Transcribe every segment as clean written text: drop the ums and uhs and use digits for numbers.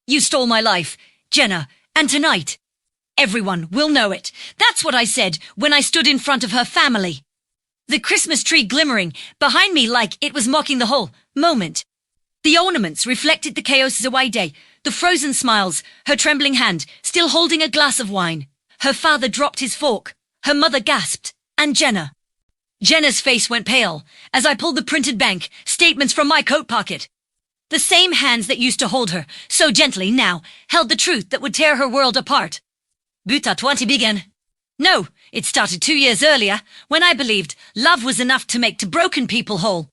You stole my life, Jenna, and tonight, everyone will know it. That's what I said when I stood in front of her family. The Christmas tree glimmering behind me like it was mocking the whole moment. The ornaments reflected the chaos away day, the frozen smiles, her trembling hand still holding a glass of wine. Her father dropped his fork, her mother gasped, and Jenna's face went pale as I pulled the printed bank statements from my coat pocket. The same hands that used to hold her so gently now held the truth that would tear her world apart. But à 20 began. No, it started 2 years earlier when I believed love was enough to make broken people whole.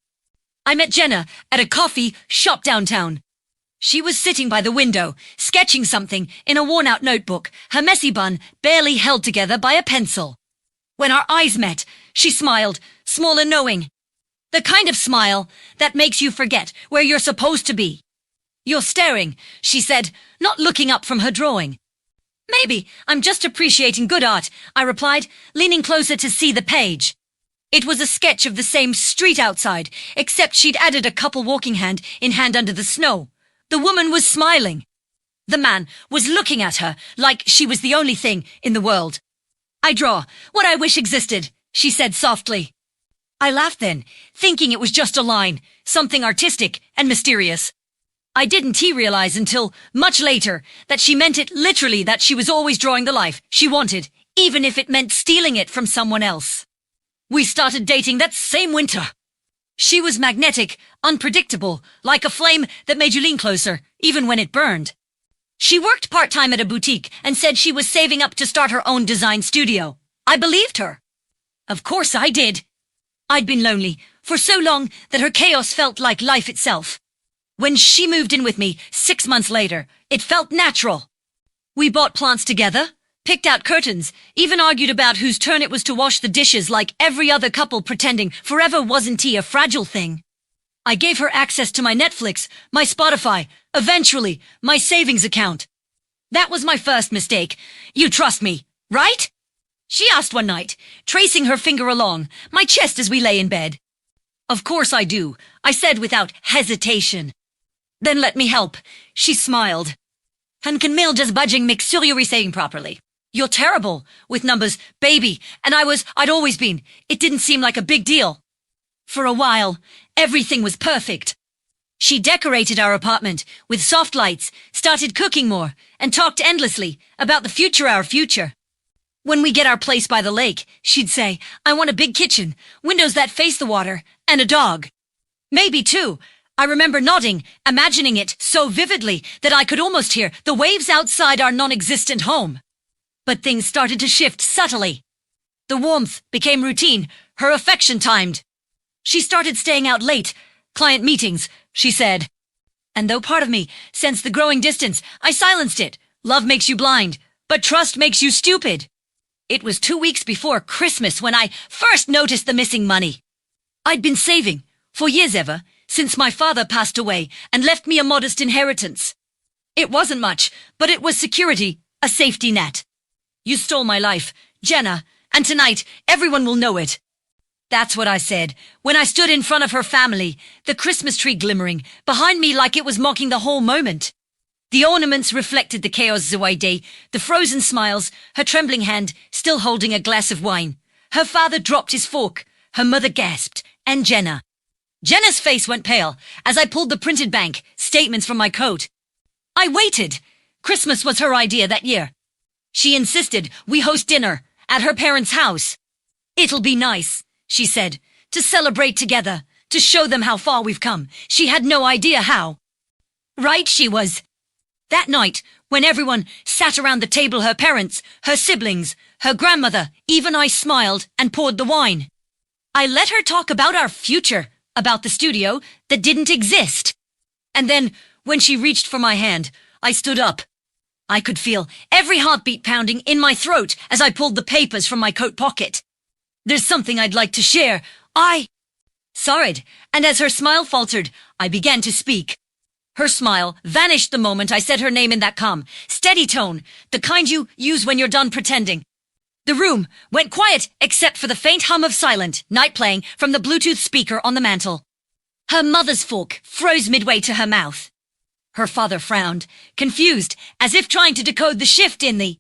I met Jenna at a coffee shop downtown. She was sitting by the window, sketching something in a worn-out notebook, her messy bun barely held together by a pencil. When our eyes met, she smiled, small and knowing. The kind of smile that makes you forget where you're supposed to be. You're staring, she said, not looking up from her drawing. Maybe I'm just appreciating good art, I replied, leaning closer to see the page. It was a sketch of the same street outside, except she'd added a couple walking hand in hand under the snow. The woman was smiling. The man was looking at her like she was the only thing in the world. I draw what I wish existed, she said softly. I laughed then, thinking it was just a line, something artistic and mysterious. I didn't realize until much later that she meant it literally, that she was always drawing the life she wanted, even if it meant stealing it from someone else. We started dating that same winter. She was magnetic, unpredictable, like a flame that made you lean closer, even when it burned. She worked part-time at a boutique and said she was saving up to start her own design studio. I believed her. Of course I did. I'd been lonely for so long that her chaos felt like life itself. When she moved in with me 6 months later, it felt natural. We bought plants together, picked out curtains, even argued about whose turn it was to wash the dishes like every other couple, pretending forever wasn't a fragile thing. I gave her access to my Netflix, my Spotify, eventually my savings account. That was my first mistake. You trust me, right? She asked one night, tracing her finger along my chest as we lay in bed. Of course I do, I said without hesitation. Then let me help, she smiled. And can Mill just budging make sure you're saying properly? You're terrible with numbers, baby, and I'd always been. It didn't seem like a big deal. For a while, everything was perfect. She decorated our apartment with soft lights, started cooking more, and talked endlessly about the future, our future. When we get our place by the lake, she'd say, I want a big kitchen, windows that face the water, and a dog. Maybe two. I remember nodding, imagining it so vividly that I could almost hear the waves outside our non-existent home. But things started to shift subtly. The warmth became routine, her affection timed. She started staying out late, client meetings, she said. And though part of me sensed the growing distance, I silenced it. Love makes you blind, but trust makes you stupid. It was 2 weeks before Christmas when I first noticed the missing money. I'd been saving, for years ever, since my father passed away and left me a modest inheritance. It wasn't much, but it was security, a safety net. You stole my life, Jenna, and tonight everyone will know it. That's what I said when I stood in front of her family, the Christmas tree glimmering behind me like it was mocking the whole moment. The ornaments reflected the chaos away day, the frozen smiles, her trembling hand still holding a glass of wine. Her father dropped his fork, her mother gasped, and Jenna's face went pale as I pulled the printed bank statements from my coat. I waited. Christmas was her idea that year. She insisted we host dinner at her parents' house. It'll be nice, she said, to celebrate together, to show them how far we've come. She had no idea how. Right she was. That night, when everyone sat around the table, her parents, her siblings, her grandmother, even I smiled and poured the wine. I let her talk about our future, about the studio that didn't exist. And then, when she reached for my hand, I stood up. I could feel every heartbeat pounding in my throat as I pulled the papers from my coat pocket. There's something I'd like to share. I sighed, and as her smile faltered, I began to speak. Her smile vanished the moment I said her name in that calm, steady tone, the kind you use when you're done pretending. The room went quiet except for the faint hum of Silent Night playing from the Bluetooth speaker on the mantel. Her mother's fork froze midway to her mouth. Her father frowned, confused, as if trying to decode the shift in the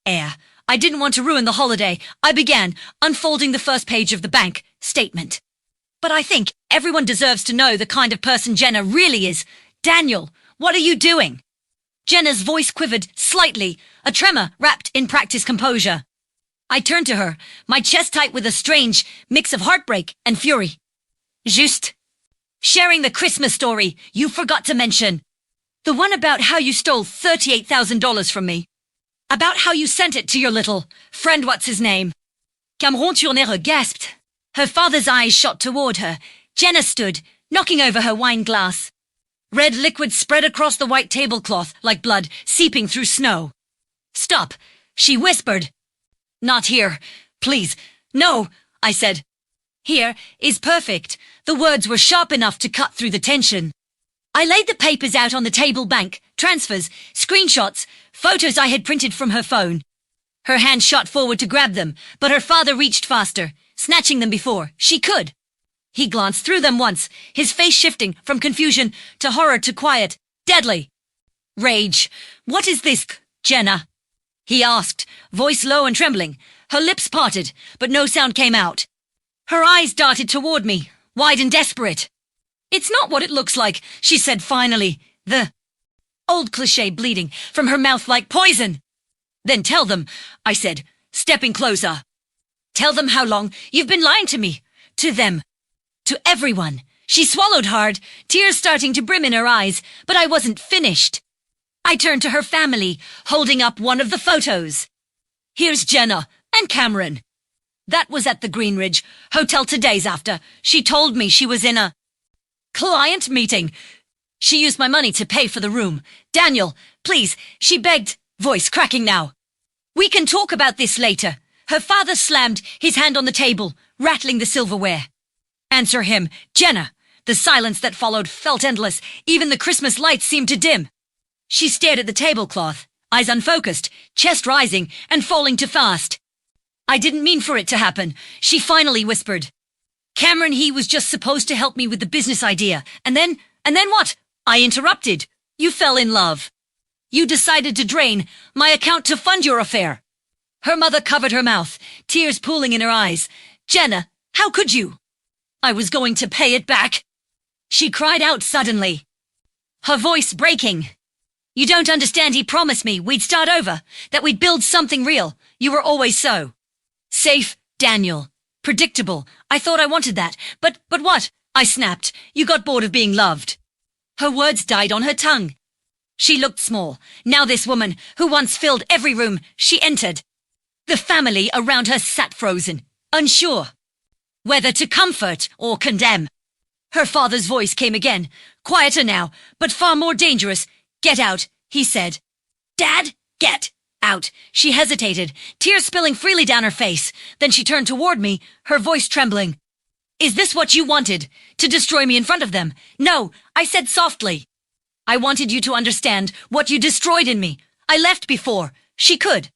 air. I didn't want to ruin the holiday. I began, unfolding the first page of the bank statement. But I think everyone deserves to know the kind of person Jenna really is. Daniel, what are you doing? Jenna's voice quivered slightly, a tremor wrapped in practiced composure. I turned to her, my chest tight with a strange mix of heartbreak and fury. Juste. Sharing the Christmas story you forgot to mention. The one about how you stole $38,000 from me. About how you sent it to your little friend what's-his-name. Cameron Tourneur gasped. Her father's eyes shot toward her. Jenna stood, knocking over her wine glass. Red liquid spread across the white tablecloth like blood seeping through snow. Stop, she whispered. Not here. Please. No, I said. Here is perfect. The words were sharp enough to cut through the tension. I laid the papers out on the table bank, transfers, screenshots, photos I had printed from her phone. Her hand shot forward to grab them, but her father reached faster, snatching them before she could. He glanced through them once, his face shifting from confusion to horror to quiet, deadly. Rage. What is this, Jenna? He asked, voice low and trembling. Her lips parted, but no sound came out. Her eyes darted toward me, wide and desperate. It's not what it looks like, she said finally, the old cliché bleeding from her mouth like poison. Then tell them, I said, stepping closer. Tell them how long you've been lying to me, to them, to everyone. She swallowed hard, tears starting to brim in her eyes, but I wasn't finished. I turned to her family, holding up one of the photos. Here's Jenna and Cameron. That was at the Greenridge Hotel 2 days after. She told me she was in a client meeting. She used my money to pay for the room. Daniel, please, she begged, voice cracking now. We can talk about this later. Her father slammed his hand on the table, rattling the silverware. Answer him, Jenna. The silence that followed felt endless. Even the Christmas lights seemed to dim. She stared at the tablecloth, eyes unfocused, chest rising and falling too fast. I didn't mean for it to happen, she finally whispered. Cameron, he was just supposed to help me with the business idea. And then what? I interrupted. You fell in love. You decided to drain my account to fund your affair. Her mother covered her mouth, tears pooling in her eyes. Jenna, how could you? I was going to pay it back. She cried out suddenly, her voice breaking. You don't understand, he promised me we'd start over, that we'd build something real. You were always so safe, Daniel. Predictable. I thought I wanted that. But what? I snapped. You got bored of being loved. Her words died on her tongue. She looked small. Now this woman, who once filled every room, she entered. The family around her sat frozen, unsure whether to comfort or condemn. Her father's voice came again, quieter now, but far more dangerous. Get out, he said. Dad, get out. She hesitated, tears spilling freely down her face. Then she turned toward me, her voice trembling. Is this what you wanted? To destroy me in front of them? No, I said softly. I wanted you to understand what you destroyed in me. I left before she could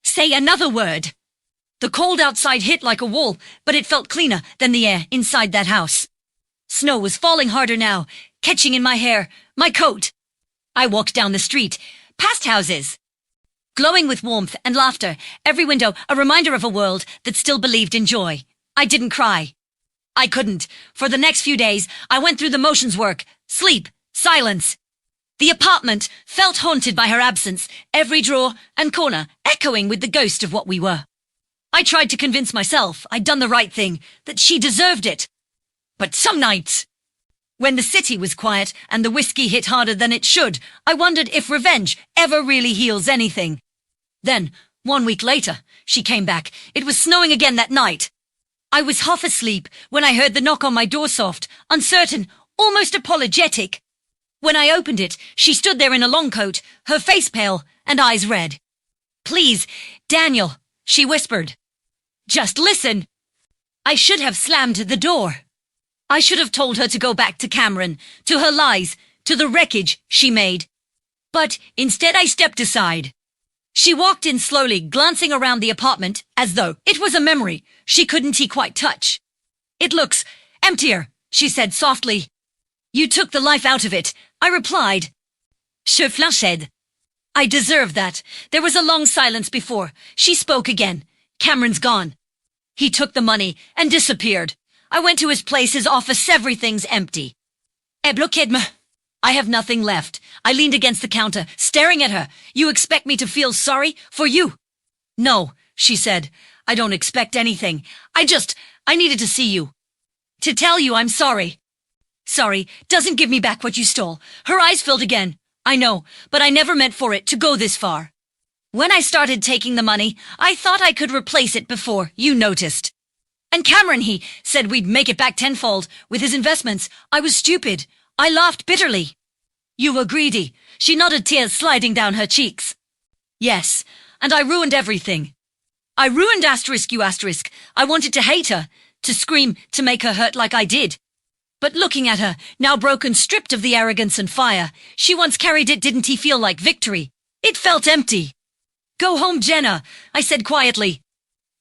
say another word. The cold outside hit like a wall, but it felt cleaner than the air inside that house. Snow was falling harder now, catching in my hair, my coat. I walked down the street, past houses, glowing with warmth and laughter, every window a reminder of a world that still believed in joy. I didn't cry. I couldn't. For the next few days, I went through the motions work, sleep, silence. The apartment felt haunted by her absence, every drawer and corner echoing with the ghost of what we were. I tried to convince myself I'd done the right thing, that she deserved it. But some nights, when the city was quiet and the whiskey hit harder than it should, I wondered if revenge ever really heals anything. Then, 1 week later, she came back. It was snowing again that night. I was half asleep when I heard the knock on my door, soft, uncertain, almost apologetic. When I opened it, she stood there in a long coat, her face pale and eyes red. Please, Daniel, she whispered. Just listen. I should have slammed the door. I should have told her to go back to Cameron, to her lies, to the wreckage she made. But instead I stepped aside. She walked in slowly, glancing around the apartment as though it was a memory she couldn't quite touch. It looks emptier, she said softly. You took the life out of it, I replied. Je flanchèd. I deserve that. There was a long silence before. She spoke again. Cameron's gone. He took the money and disappeared. I went to his place, his office, everything's empty. Bloqued. I have nothing left. I leaned against the counter, staring at her. You expect me to feel sorry for you? No, she said. I don't expect anything. I needed to see you. To tell you I'm sorry. Sorry doesn't give me back what you stole. Her eyes filled again. I know, but I never meant for it to go this far. When I started taking the money, I thought I could replace it before you noticed. And Cameron, he said we'd make it back tenfold with his investments. I was stupid. I laughed bitterly. You were greedy. She nodded, tears sliding down her cheeks. Yes, and I ruined everything. I ruined you. I wanted to hate her, to scream, to make her hurt like I did. But looking at her, now broken, stripped of the arrogance and fire she once carried, it didn't feel like victory. It felt empty. Go home, Jenna, I said quietly.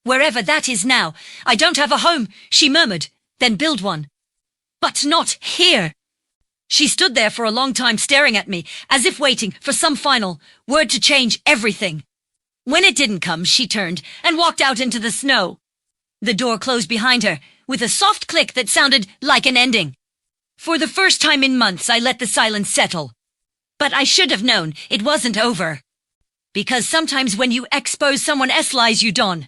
Wherever that is now. I don't have a home, she murmured, then build one. But not here. She stood there for a long time staring at me, as if waiting for some final word to change everything. When it didn't come, she turned and walked out into the snow. The door closed behind her, with a soft click that sounded like an ending. For the first time in months, I let the silence settle. But I should have known it wasn't over. Because sometimes when you expose someone else's lies you don.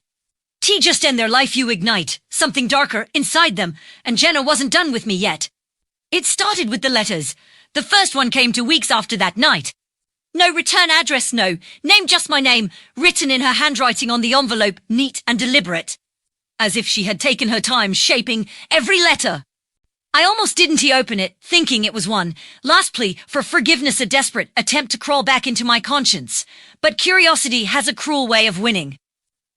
Just end their life, you ignite something darker inside them, and Jenna wasn't done with me yet. It started with the letters. The first one came 2 weeks after that night. No return address, no. Name, just my name, written in her handwriting on the envelope, neat and deliberate. As if she had taken her time shaping every letter. I almost didn't open it, thinking it was one last plea for forgiveness, a desperate attempt to crawl back into my conscience. But curiosity has a cruel way of winning.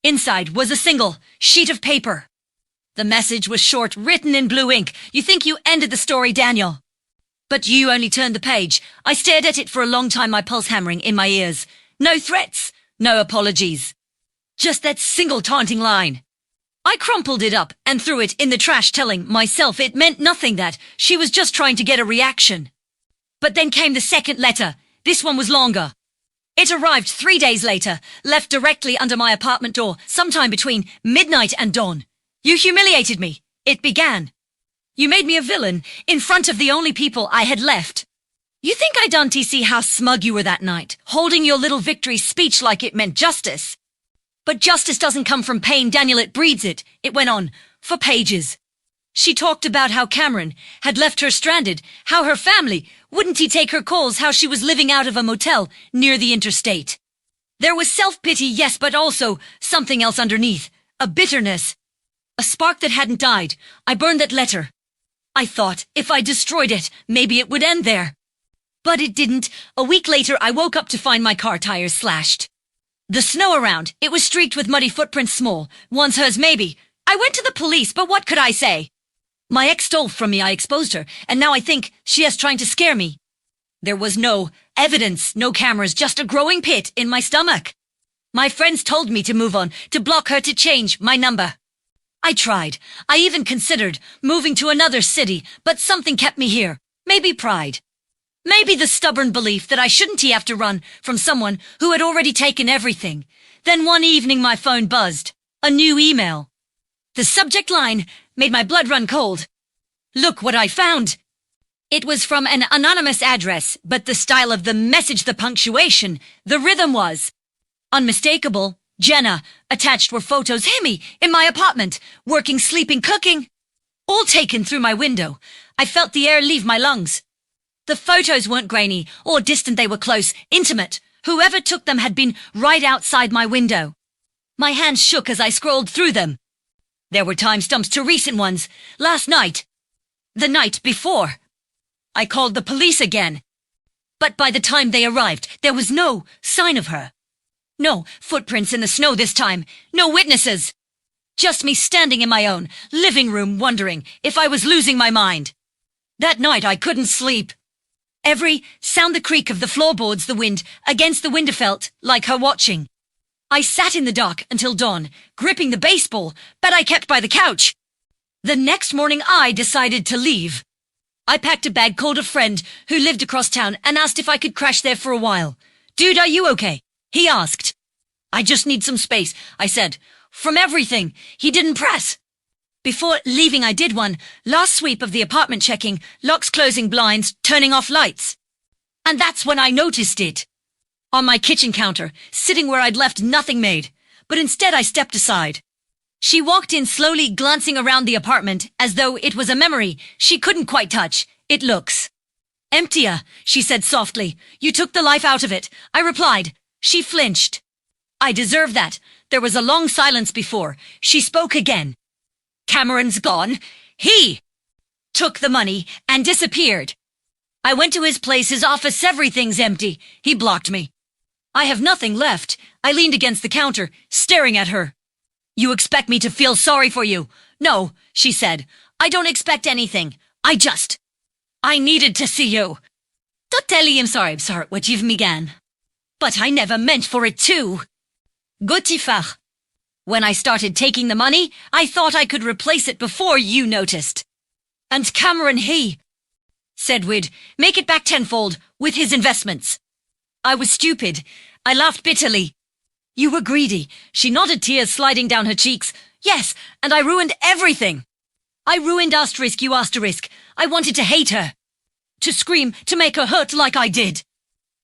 Inside was a single sheet of paper. The message was short, written in blue ink. You think you ended the story, Daniel. But you only turned the page. I stared at it for a long time, my pulse hammering in my ears. No threats, no apologies. Just that single taunting line. I crumpled it up and threw it in the trash, telling myself it meant nothing, that she was just trying to get a reaction. But then came the second letter. This one was longer. It arrived 3 days later, left directly under my apartment door, sometime between midnight and dawn. You humiliated me. It began. You made me a villain in front of the only people I had left. You think I don't see how smug you were that night, holding your little victory speech like it meant justice. But justice doesn't come from pain, Daniel, it breeds it. It went on, for pages. She talked about how Cameron had left her stranded, how her family wouldn't he take her calls, how she was living out of a motel near the interstate. There was self-pity, yes, but also something else underneath, a bitterness, a spark that hadn't died. I burned that letter. I thought if I destroyed it, maybe it would end there. But it didn't. A week later, I woke up to find my car tires slashed. The snow around, it was streaked with muddy footprints, small, one's hers maybe. I went to the police, but what could I say? My ex stole from me, I exposed her, and now I think she is trying to scare me. There was no evidence, no cameras, just a growing pit in my stomach. My friends told me to move on, to block her, to change my number. I tried. I even considered moving to another city, but something kept me here. Maybe pride. Maybe the stubborn belief that I shouldn't have to run from someone who had already taken everything. Then one evening my phone buzzed. A new email. The subject line made my blood run cold. Look what I found. It was from an anonymous address, but the style of the message, the punctuation, the rhythm was unmistakable. Jenna. Attached were photos, Himmy, in my apartment, working, sleeping, cooking. All taken through my window. I felt the air leave my lungs. The photos weren't grainy or distant, they were close, intimate. Whoever took them had been right outside my window. My hands shook as I scrolled through them. There were timestamps to recent ones. Last night. The night before. I called the police again. But by the time they arrived, there was no sign of her. No footprints in the snow this time. No witnesses. Just me standing in my own living room wondering if I was losing my mind. That night I couldn't sleep. Every sound, the creak of the floorboards, the wind against the window, felt like her watching. I sat in the dark until dawn, gripping the baseball, but I kept by the couch. The next morning I decided to leave. I packed a bag, called a friend who lived across town, and asked if I could crash there for a while. Dude, are you okay? He asked. I just need some space, I said. From everything. He didn't press. Before leaving, I did one last sweep of the apartment, checking locks, closing blinds, turning off lights. And that's when I noticed it. On my kitchen counter, sitting where I'd left nothing made. But instead I stepped aside. She walked in slowly, glancing around the apartment as though it was a memory she couldn't quite touch. It looks emptier, she said softly. You took the life out of it, I replied. She flinched. I deserve that. There was a long silence before. She spoke again. Cameron's gone. He took the money and disappeared. I went to his place, his office, everything's empty. He blocked me. I have nothing left. I leaned against the counter, staring at her. You expect me to feel sorry for you? No, she said. I don't expect anything. I needed to see you. Don't tell him I'm sorry what you've began. But I never meant for it to. Gotifar. When I started taking the money, I thought I could replace it before you noticed. And Cameron, he said we'd make it back tenfold with his investments. I was stupid. I laughed bitterly. You were greedy. She nodded, tears sliding down her cheeks. Yes, and I ruined everything. I ruined you. I wanted to hate her. To scream, to make her hurt like I did.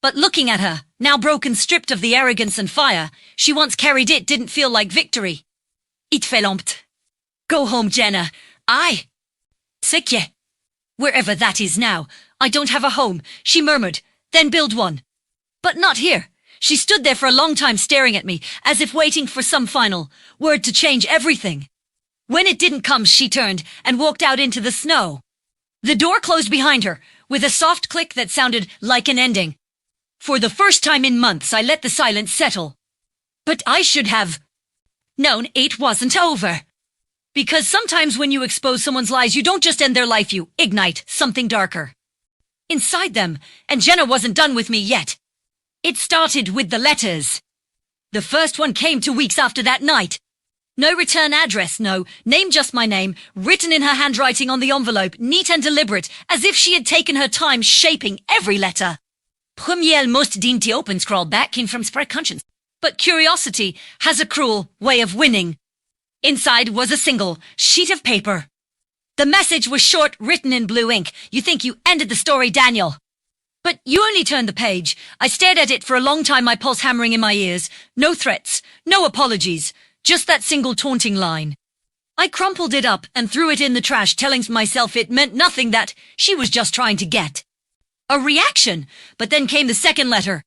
But looking at her, now broken, stripped of the arrogance and fire she once carried, it didn't feel like victory. It felt. Go home, Jenna. Sikje. Wherever that is now. I don't have a home, she murmured. Then build one. But not here. She stood there for a long time, staring at me, as if waiting for some final word to change everything. When it didn't come, she turned and walked out into the snow. The door closed behind her, with a soft click that sounded like an ending. For the first time in months, I let the silence settle. But I should have known it wasn't over. Because sometimes when you expose someone's lies, you don't just end their life, you ignite something darker inside them. And Jenna wasn't done with me yet. It started with the letters. The first one came 2 weeks after that night. No return address, no name, just my name, written in her handwriting on the envelope, neat and deliberate, as if she had taken her time shaping every letter. Premier most dainty open scroll back came from spread conscience. But curiosity has a cruel way of winning. Inside was a single sheet of paper. The message was short, written in blue ink. You think you ended the story, Daniel. But you only turned the page. I stared at it for a long time, my pulse hammering in my ears. No threats, no apologies, just that single taunting line. I crumpled it up and threw it in the trash, telling myself it meant nothing, that she was just trying to get a reaction. But then came the second letter.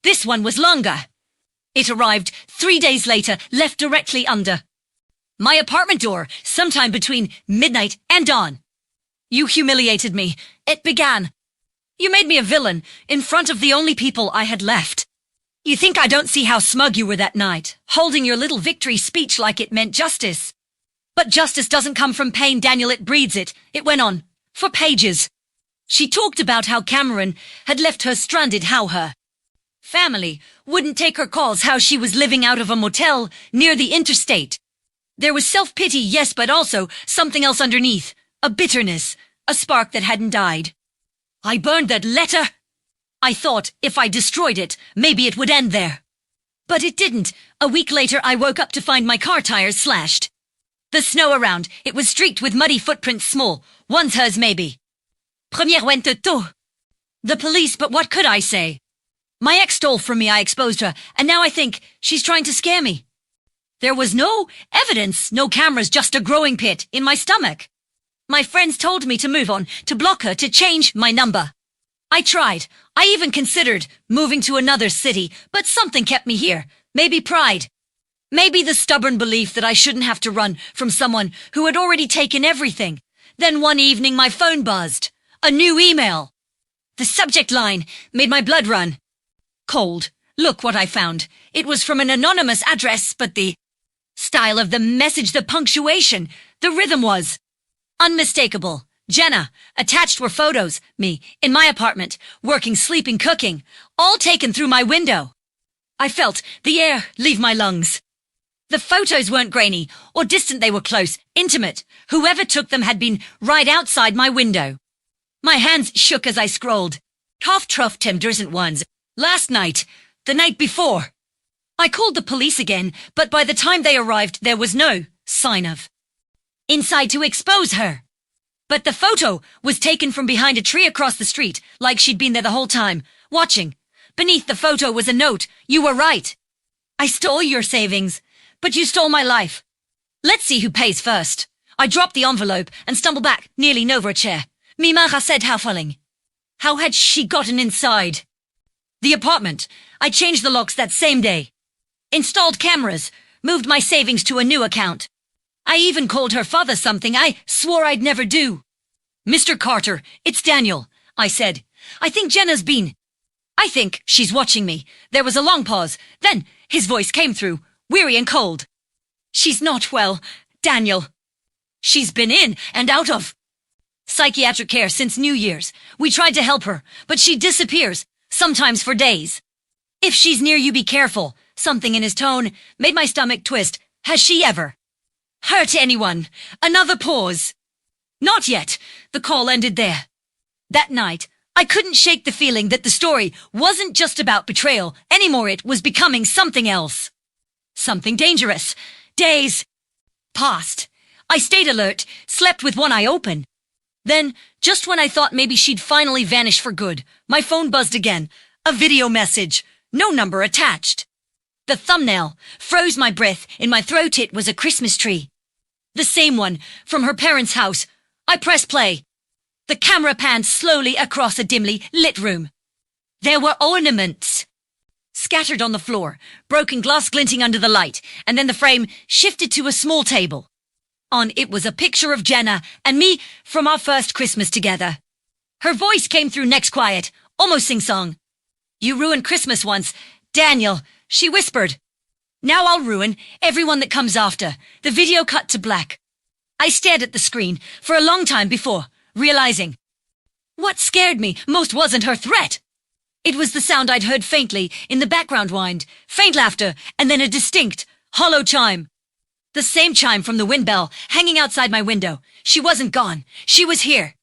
This one was longer. It arrived 3 days later, left directly under my apartment door, sometime between midnight and dawn. You humiliated me. It began. You made me a villain in front of the only people I had left. You think I don't see how smug you were that night, holding your little victory speech like it meant justice. But justice doesn't come from pain, Daniel, it breeds it. It went on, for pages. She talked about how Cameron had left her stranded, how her family wouldn't take her calls, how she was living out of a motel near the interstate. There was self-pity, yes, but also something else underneath, a bitterness, a spark that hadn't died. I burned that letter. I thought if I destroyed it, maybe it would end there. But it didn't. A week later, I woke up to find my car tires slashed. The snow around, it was streaked with muddy footprints, small. One's hers, maybe. Première went to tout. The police, but what could I say? My ex stole from me, I exposed her, and now I think she's trying to scare me. There was no evidence, no cameras, just a growing pit in my stomach. My friends told me to move on, to block her, to change my number. I tried. I even considered moving to another city, but something kept me here. Maybe pride. Maybe the stubborn belief that I shouldn't have to run from someone who had already taken everything. Then one evening my phone buzzed. A new email. The subject line made my blood run cold. Look what I found. It was from an anonymous address, but the style of the message, the punctuation, the rhythm was unmistakable. Jenna. Attached were photos, me, in my apartment, working, sleeping, cooking, all taken through my window. I felt the air leave my lungs. The photos weren't grainy or distant, they were close, intimate. Whoever took them had been right outside my window. My hands shook as I scrolled. Half-truth different ones. Last night. The night before. I called the police again, but by the time they arrived, there was no sign of. Inside to expose her. But the photo was taken from behind a tree across the street, like she'd been there the whole time, watching. Beneath the photo was a note. You were right. I stole your savings, but you stole my life. Let's see who pays first. I dropped the envelope and stumbled back, nearly over a chair. Mima said falling. How had she gotten inside? The apartment. I changed the locks that same day. Installed cameras. Moved my savings to a new account. I even called her father something I swore I'd never do. Mr. Carter, it's Daniel, I said. I think Jenna's been. I think she's watching me. There was a long pause. Then his voice came through, weary and cold. She's not well, Daniel. She's been in and out of psychiatric care since New Year's. We tried to help her, but she disappears, sometimes for days. If she's near you, be careful. Something in his tone made my stomach twist. Has she ever hurt anyone? Another pause. Not yet. The call ended there. That night, I couldn't shake the feeling that the story wasn't just about betrayal anymore. It was becoming something else. Something dangerous. Days passed. I stayed alert, slept with one eye open. Then, just when I thought maybe she'd finally vanish for good, my phone buzzed again. A video message. No number attached. The thumbnail froze my breath. In my throat it was a Christmas tree. The same one, from her parents' house. I pressed play. The camera panned slowly across a dimly lit room. There were ornaments scattered on the floor, broken glass glinting under the light, and then the frame shifted to a small table. On it was a picture of Jenna and me from our first Christmas together. Her voice came through next quiet, almost sing-song. You ruined Christmas once, Daniel, she whispered. Now I'll ruin everyone that comes after. The video cut to black. I stared at the screen for a long time before realizing what scared me most wasn't her threat. It was the sound I'd heard faintly in the background wind, faint laughter, and then a distinct, hollow chime. The same chime from the wind bell hanging outside my window. She wasn't gone. She was here.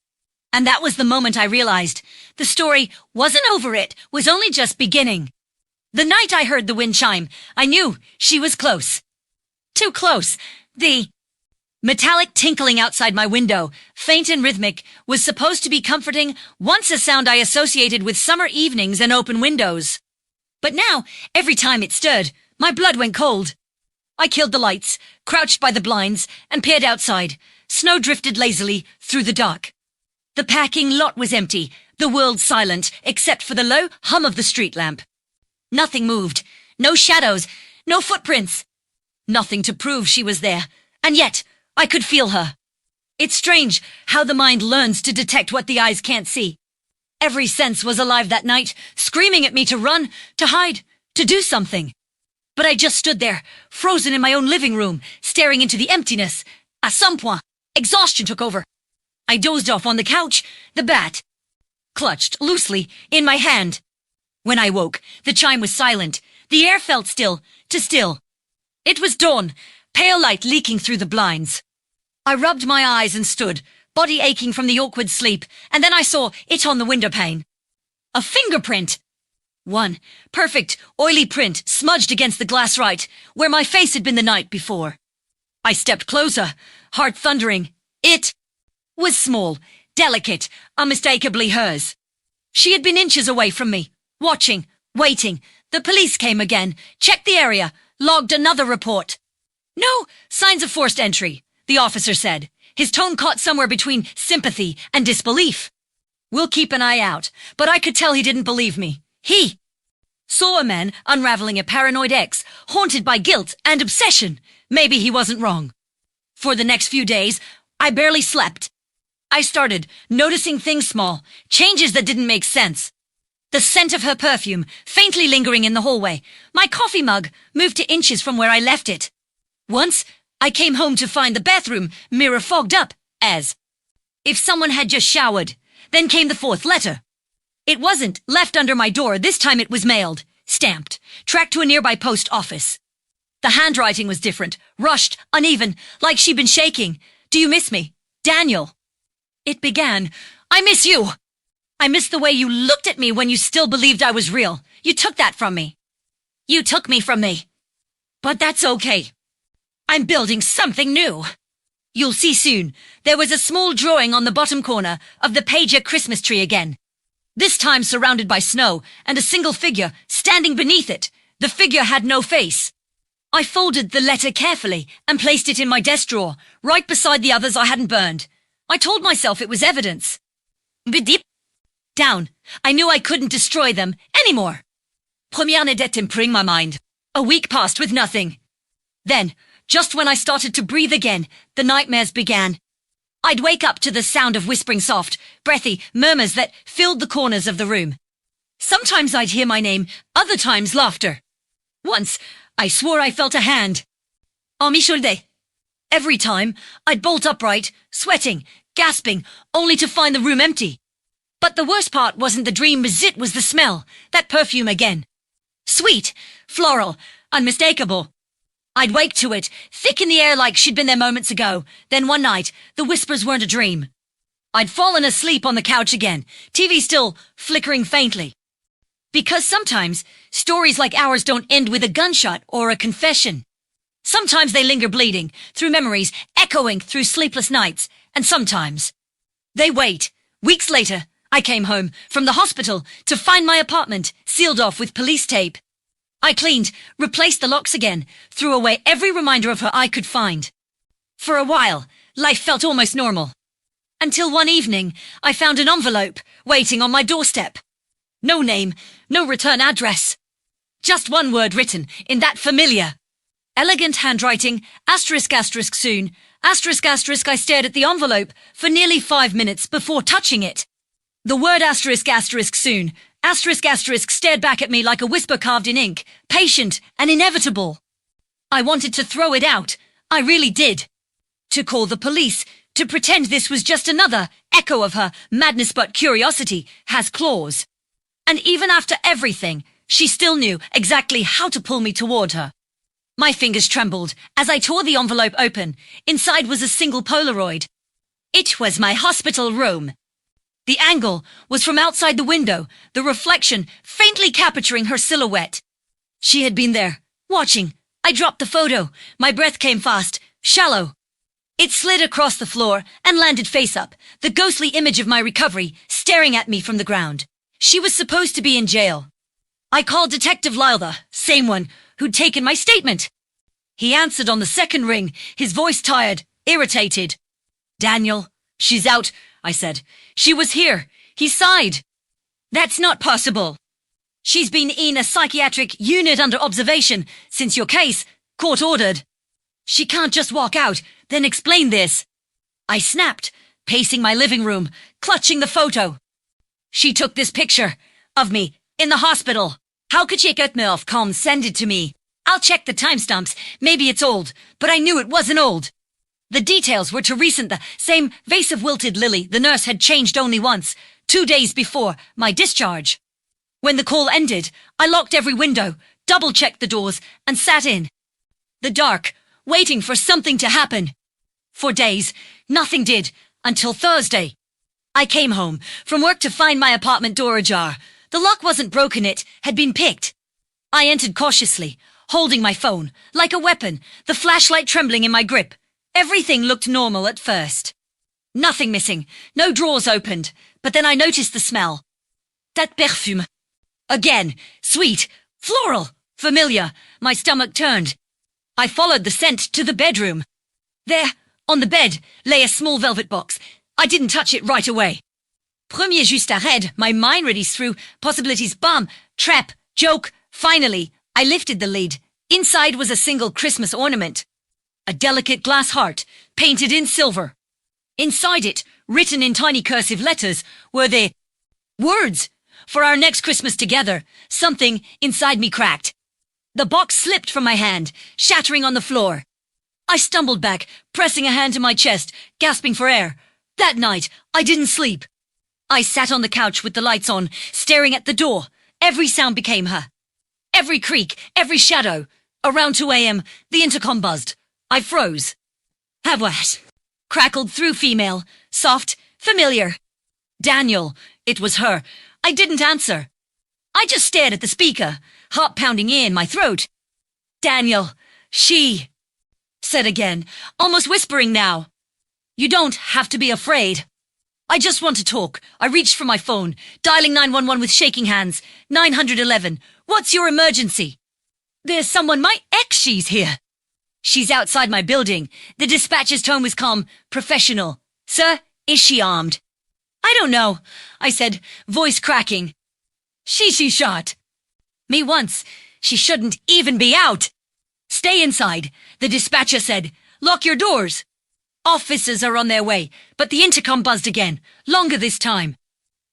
And that was the moment I realized the story wasn't over. It was only just beginning. The night I heard the wind chime, I knew she was close. Too close. The metallic tinkling outside my window, faint and rhythmic, was supposed to be comforting, once a sound I associated with summer evenings and open windows. But now, every time it stirred, my blood went cold. I killed the lights, crouched by the blinds, and peered outside. Snow drifted lazily through the dark. The parking lot was empty, the world silent, except for the low hum of the street lamp. Nothing moved. No shadows. No footprints. Nothing to prove she was there. And yet, I could feel her. It's strange how the mind learns to detect what the eyes can't see. Every sense was alive that night, screaming at me to run, to hide, to do something. But I just stood there, frozen in my own living room, staring into the emptiness. À some point, exhaustion took over. I dozed off on the couch, the bat clutched loosely in my hand. When I woke, the chime was silent. The air felt still, too still. It was dawn, pale light leaking through the blinds. I rubbed my eyes and stood, body aching from the awkward sleep, and then I saw it on the window pane. A fingerprint! One perfect, oily print smudged against the glass right, where my face had been the night before. I stepped closer, heart thundering. It was small, delicate, unmistakably hers. She had been inches away from me, watching, waiting. The police came again, checked the area, logged another report. No signs of forced entry, the officer said. His tone caught somewhere between sympathy and disbelief. We'll keep an eye out, but I could tell he didn't believe me. He saw a man unraveling a paranoid ex, haunted by guilt and obsession. Maybe he wasn't wrong. For the next few days, I barely slept. I started noticing things small, changes that didn't make sense. The scent of her perfume, faintly lingering in the hallway. My coffee mug moved to inches from where I left it. Once, I came home to find the bathroom mirror fogged up, as if someone had just showered. Then came the fourth letter. It wasn't left under my door. This time it was mailed, stamped, tracked to a nearby post office. The handwriting was different, rushed, uneven, like she'd been shaking. Do you miss me? Daniel. It began, I miss you. I miss the way you looked at me when you still believed I was real. You took that from me. You took me from me. But that's okay. I'm building something new. You'll see soon. There was a small drawing on the bottom corner of the Pager Christmas tree again. This time surrounded by snow and a single figure standing beneath it. The figure had no face. I folded the letter carefully and placed it in my desk drawer, right beside the others I hadn't burned. I told myself it was evidence. Deep down, I knew I couldn't destroy them anymore. Première Nadette imprinting my mind. A week passed with nothing. Then, just when I started to breathe again, the nightmares began. I'd wake up to the sound of whispering soft, breathy murmurs that filled the corners of the room. Sometimes I'd hear my name, other times laughter. Once, I swore I felt a hand. On mes shoulders. Every time, I'd bolt upright, sweating, gasping, only to find the room empty. But the worst part wasn't the dream, it was the smell, that perfume again. Sweet, floral, unmistakable. I'd wake to it, thick in the air like she'd been there moments ago. Then one night, the whispers weren't a dream. I'd fallen asleep on the couch again, TV still flickering faintly. Because sometimes, stories like ours don't end with a gunshot or a confession. Sometimes they linger bleeding, through memories, echoing through sleepless nights. And sometimes, they wait. Weeks later, I came home from the hospital to find my apartment sealed off with police tape. I cleaned, replaced the locks again, threw away every reminder of her I could find. For a while, life felt almost normal. Until one evening, I found an envelope waiting on my doorstep. No name, no return address. Just one word written in that familiar, elegant handwriting, asterisk asterisk soon, asterisk asterisk. I stared at the envelope for nearly 5 minutes before touching it. The word asterisk asterisk soon, asterisk asterisk stared back at me like a whisper carved in ink, patient and inevitable. I wanted to throw it out. I really did. To call the police, to pretend this was just another echo of her madness, but curiosity has claws. And even after everything, she still knew exactly how to pull me toward her. My fingers trembled as I tore the envelope open. Inside was a single Polaroid. It was my hospital room. The angle was from outside the window, the reflection faintly capturing her silhouette. She had been there, watching. I dropped the photo. My breath came fast, shallow. It slid across the floor and landed face up, the ghostly image of my recovery staring at me from the ground. She was supposed to be in jail. I called Detective Lyle, the same one who'd taken my statement. He answered on the second ring, his voice tired, irritated. Daniel, she's out, I said. She was here. He sighed. That's not possible. She's been in a psychiatric unit under observation since your case, court ordered. She can't just walk out, then explain this. I snapped, pacing my living room, clutching the photo. She took this picture of me in the hospital. How could she get me off? Come send it to me. I'll check the timestamps. Maybe it's old, but I knew it wasn't old. The details were too recent. The same vase of wilted lily the nurse had changed only once, 2 days before my discharge. When the call ended, I locked every window, double-checked the doors, and sat in the dark, waiting for something to happen. For days, nothing did, until Thursday. I came home from work to find my apartment door ajar. The lock wasn't broken, it had been picked. I entered cautiously, holding my phone, like a weapon, the flashlight trembling in my grip. Everything looked normal at first. Nothing missing, no drawers opened, but then I noticed the smell. That perfume. Again, sweet, floral, familiar. My stomach turned. I followed the scent to the bedroom. There, on the bed, lay a small velvet box. I didn't touch it right away. Premier juste ahead, my mind raced through possibilities. Bomb, trap, joke. Finally, I lifted the lid. Inside was a single Christmas ornament. A delicate glass heart, painted in silver. Inside it, written in tiny cursive letters, were the words for our next Christmas together. Something inside me cracked. The box slipped from my hand, shattering on the floor. I stumbled back, pressing a hand to my chest, gasping for air. That night, I didn't sleep. I sat on the couch with the lights on, staring at the door. Every sound became her. Every creak, every shadow. Around 2 a.m., the intercom buzzed. I froze. Have what? Crackled through female, soft, familiar. Daniel. It was her. I didn't answer. I just stared at the speaker, heart pounding in my throat. Daniel, she said again, almost whispering now. You don't have to be afraid. I just want to talk. I reached for my phone, dialing 911 with shaking hands. 911. What's your emergency? There's someone, my ex, she's here. She's outside my building. The dispatcher's tone was calm, professional. Sir, is she armed? I don't know, I said, voice cracking. She shot me once. She shouldn't even be out. Stay inside, the dispatcher said. Lock your doors. Officers are on their way, but the intercom buzzed again, longer this time.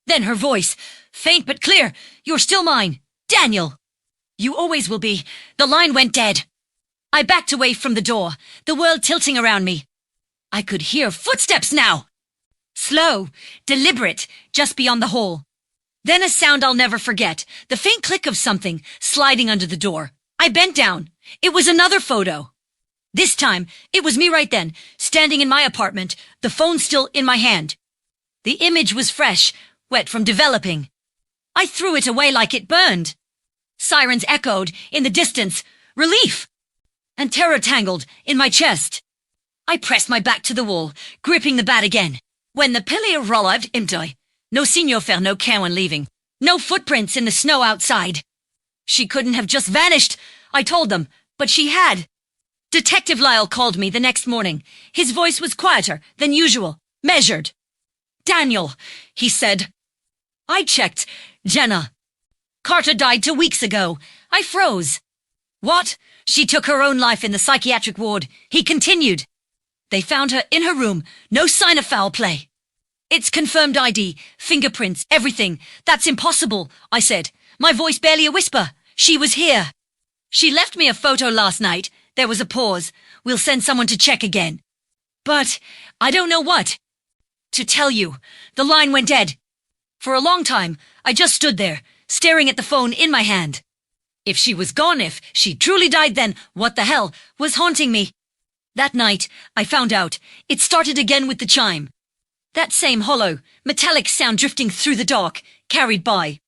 Then her voice, faint but clear. You're still mine, Daniel. You always will be. The line went dead. I backed away from the door, the world tilting around me. I could hear footsteps now. Slow, deliberate, just beyond the hall. Then a sound I'll never forget, the faint click of something sliding under the door. I bent down. It was another photo. This time, it was me right then, standing in my apartment, the phone still in my hand. The image was fresh, wet from developing. I threw it away like it burned. Sirens echoed in the distance, relief, and terror tangled in my chest. I pressed my back to the wall, gripping the bat again. When the pillier arrived, empty. No signo faire, no care when leaving. No footprints in the snow outside. She couldn't have just vanished, I told them, but she had. Detective Lyle called me the next morning. His voice was quieter than usual, measured. Daniel, he said. I checked. Jenna. Carter died 2 weeks ago. I froze. What? She took her own life in the psychiatric ward. He continued. They found her in her room. No sign of foul play. It's confirmed ID, fingerprints, everything. That's impossible, I said, my voice barely a whisper. She was here. She left me a photo last night. There was a pause. We'll send someone to check again. But I don't know what to tell you. The line went dead. For a long time, I just stood there, staring at the phone in my hand. If she was gone, if she truly died, then what the hell was haunting me? That night, I found out. It started again with the chime. That same hollow, metallic sound drifting through the dark, carried by.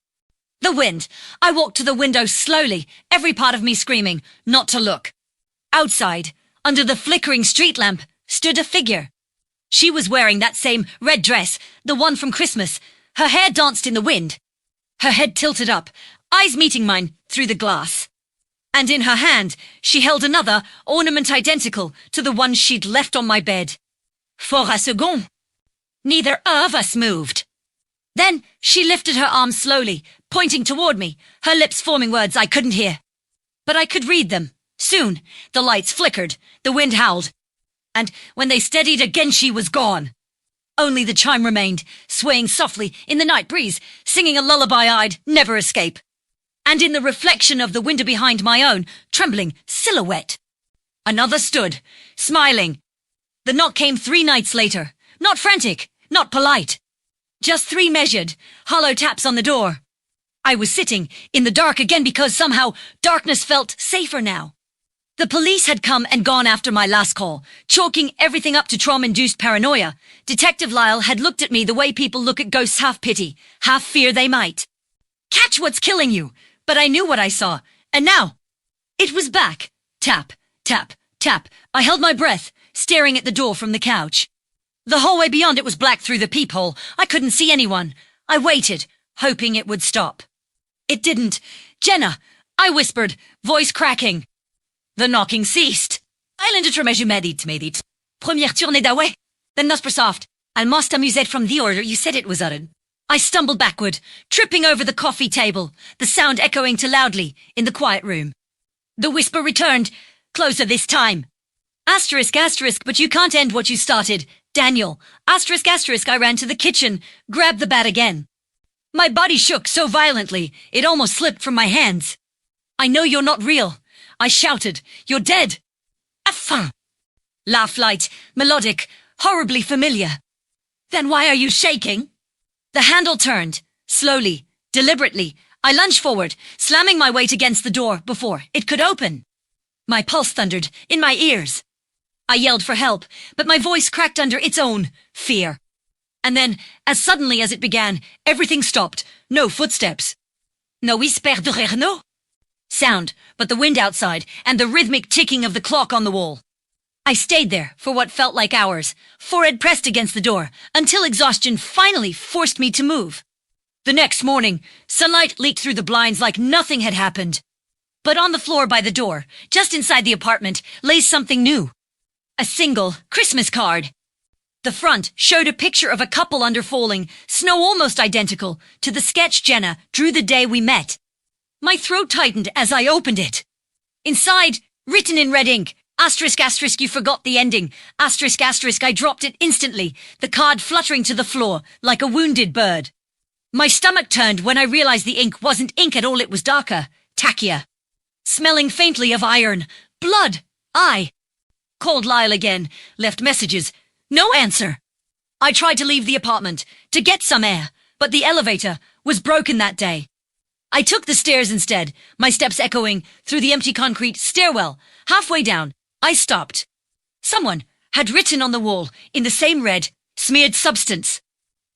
The wind. I walked to the window slowly, every part of me screaming, not to look. Outside, under the flickering street lamp, stood a figure. She was wearing that same red dress, the one from Christmas. Her hair danced in the wind. Her head tilted up, eyes meeting mine through the glass. And in her hand, she held another ornament identical to the one she'd left on my bed. For a second, neither of us moved. Then she lifted her arms slowly, pointing toward me, her lips forming words I couldn't hear. But I could read them. Soon, the lights flickered, the wind howled. And when they steadied again, she was gone. Only the chime remained, swaying softly in the night breeze, singing a lullaby I'd never escape. And in the reflection of the window behind my own, trembling silhouette, another stood, smiling. The knock came 3 nights later, not frantic, not polite. Just 3 measured, hollow taps on the door. I was sitting in the dark again because somehow darkness felt safer now. The police had come and gone after my last call, chalking everything up to trauma-induced paranoia. Detective Lyle had looked at me the way people look at ghosts, half pity, half fear they might catch what's killing you. But I knew what I saw, and now it was back. Tap, tap, tap. I held my breath, staring at the door from the couch. The hallway beyond it was black through the peephole. I couldn't see anyone. I waited, hoping it would stop. It didn't. Jenna, I whispered, voice cracking. The knocking ceased. Island medit. Première tournée d'away. Then Nospersoft. Almost amused from the order you said it was uttered. I stumbled backward, tripping over the coffee table, the sound echoing too loudly in the quiet room. The whisper returned, closer this time. Asterisk, asterisk, but you can't end what you started. Daniel. Asterisk, asterisk, I ran to the kitchen, grabbed the bat again. My body shook so violently, it almost slipped from my hands. I know you're not real. I shouted. You're dead. Enfin. Laugh light, melodic, horribly familiar. Then why are you shaking? The handle turned. Slowly, deliberately, I lunged forward, slamming my weight against the door before it could open. My pulse thundered in my ears. I yelled for help, but my voice cracked under its own fear. And then, as suddenly as it began, everything stopped. No footsteps. No whisper de Renault sound, but the wind outside and the rhythmic ticking of the clock on the wall. I stayed there for what felt like hours, forehead pressed against the door, until exhaustion finally forced me to move. The next morning, sunlight leaked through the blinds like nothing had happened. But on the floor by the door, just inside the apartment, lay something new. A single Christmas card. The front showed a picture of a couple under falling snow almost identical to the sketch Jenna drew the day we met. My throat tightened as I opened it. Inside, written in red ink, asterisk asterisk you forgot the ending, asterisk asterisk I dropped it instantly, the card fluttering to the floor like a wounded bird. My stomach turned when I realized the ink wasn't ink at all, it was darker, tackier. Smelling faintly of iron, blood, I called Lyle again, left messages. No answer. I tried to leave the apartment, to get some air, but the elevator was broken that day. I took the stairs instead, my steps echoing through the empty concrete stairwell. Halfway down, I stopped. Someone had written on the wall, in the same red, smeared substance.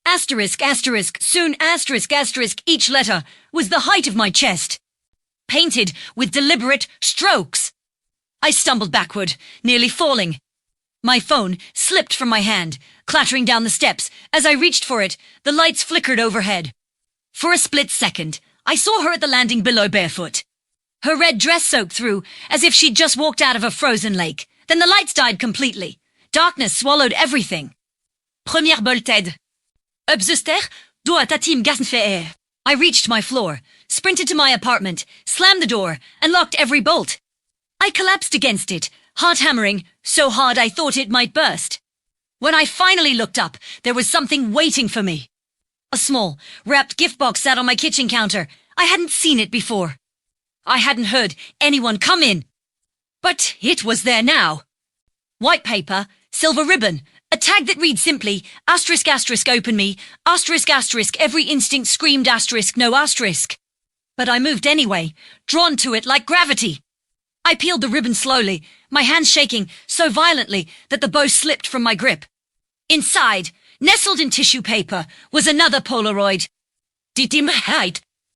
Asterisk, asterisk, soon asterisk, asterisk, each letter was the height of my chest. Painted with deliberate strokes. I stumbled backward, nearly falling. My phone slipped from my hand, clattering down the steps. As I reached for it, the lights flickered overhead. For a split second, I saw her at the landing below barefoot. Her red dress soaked through, as if she'd just walked out of a frozen lake. Then the lights died completely. Darkness swallowed everything. Première bolted. Up the stair, door tatim gasnfeer. I reached my floor, sprinted to my apartment, slammed the door, and locked every bolt. I collapsed against it, heart hammering, so hard I thought it might burst. When I finally looked up, there was something waiting for me. A small, wrapped gift box sat on my kitchen counter. I hadn't seen it before. I hadn't heard anyone come in. But it was there now. White paper, silver ribbon, a tag that read simply, asterisk asterisk open me, asterisk asterisk every instinct screamed asterisk no asterisk. But I moved anyway, drawn to it like gravity. I peeled the ribbon slowly, my hands shaking so violently that the bow slipped from my grip. Inside, nestled in tissue paper, was another Polaroid. Die Dimmerheit